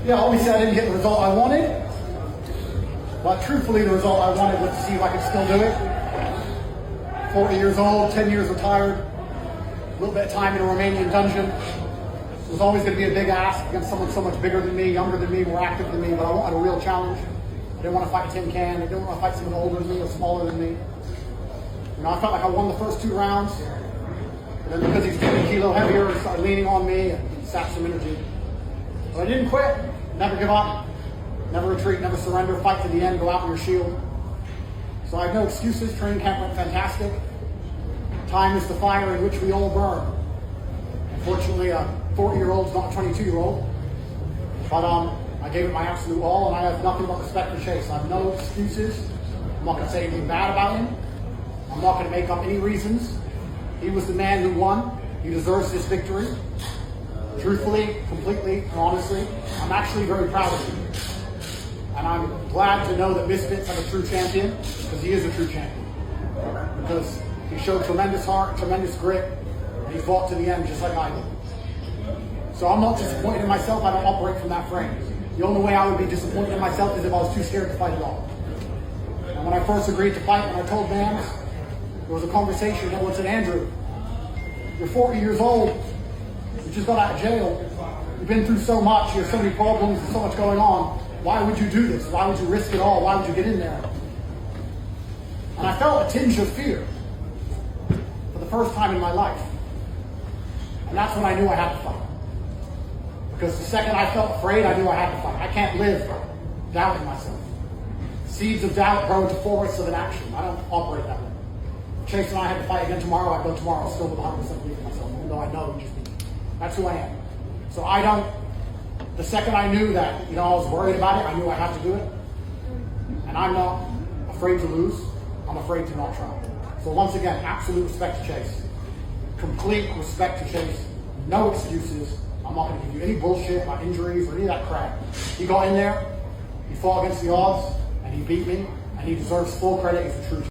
Yeah, obviously I didn't get the result I wanted, but truthfully the result I wanted was to see if I could still do it. 40 years old, 10 years retired, a little bit of time in a Romanian dungeon. It was always going to be a big ask against someone so much bigger than me, younger than me, more active than me, but I wanted a real challenge. I didn't want to fight a tin can, I didn't want to fight someone older than me or smaller than me. You know, I felt like I won the first 2 rounds, but then because he's 20 kilo heavier, he started leaning on me and sapped some energy. But I didn't quit, never give up, never retreat, never surrender, fight to the end, go out in your shield. So I have no excuses, training camp went fantastic. Time is the fire in which we all burn. Unfortunately, a 40-year-old's not a 22-year-old, but I gave it my absolute all, and I have nothing but respect for Chase. I have no excuses. I'm not going to say anything bad about him. I'm not going to make up any reasons. He was the man who won. He deserves this victory. Truthfully, completely, and honestly, I'm actually very proud of him. And I'm glad to know that Misfits have a true champion, because he is a true champion. Because he showed tremendous heart, tremendous grit, and he fought to the end just like I did. So I'm not disappointed in myself. I don't operate from that frame. The only way I would be disappointed in myself is if I was too scared to fight at all. And when I first agreed to fight, when I told Vance, there was a conversation that said, Andrew, you're 40 years old, you just got out of jail, you've been through so much, you have so many problems, there's so much going on, why would you do this? Why would you risk it all? Why would you get in there? And I felt a tinge of fear for the first time in my life. And that's when I knew I had to fight. Because the second I felt afraid, I knew I had to fight. I can't live doubting myself. Seeds of doubt grow into forests of inaction. I don't operate that way. Chase and I had to fight again tomorrow. I go tomorrow still with 100% belief in myself, even though I know he just beat me. That's who I am. So I don't, the second I knew that, I was worried about it, I knew I had to do it. And I'm not afraid to lose. I'm afraid to not try. So once again, absolute respect to Chase. Complete respect to Chase. No excuses. I'm not going to give you any bullshit about injuries or any of that crap. He got in there, he fought against the odds, and he beat me, and he deserves full credit. He's a true